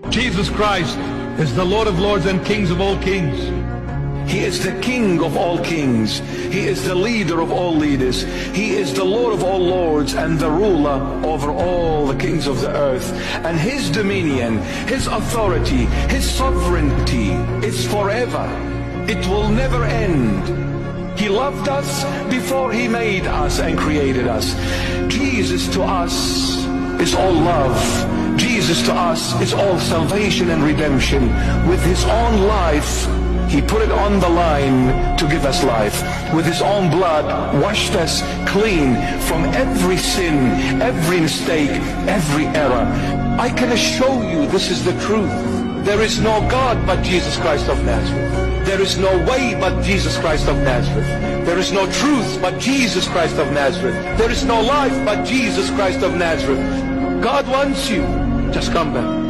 Jesus Christ is the Lord of lords and kings of all kings. He is the King of all kings. He is the leader of all leaders. He is the Lord of all lords and the ruler over all the kings of the earth. And His dominion, His authority, His sovereignty is forever. It will never end. He loved us before He made us and created us. Jesus to us is all love. Jesus to us is all salvation and redemption. With His own life, He put it on the line to give us life. With His own blood, washed us clean from every sin, every mistake, every error. I can assure you this is the truth. There is no God but Jesus Christ of Nazareth. There is no way but Jesus Christ of Nazareth. There is no truth but Jesus Christ of Nazareth. There is no life but Jesus Christ of Nazareth. God wants you. Just come back.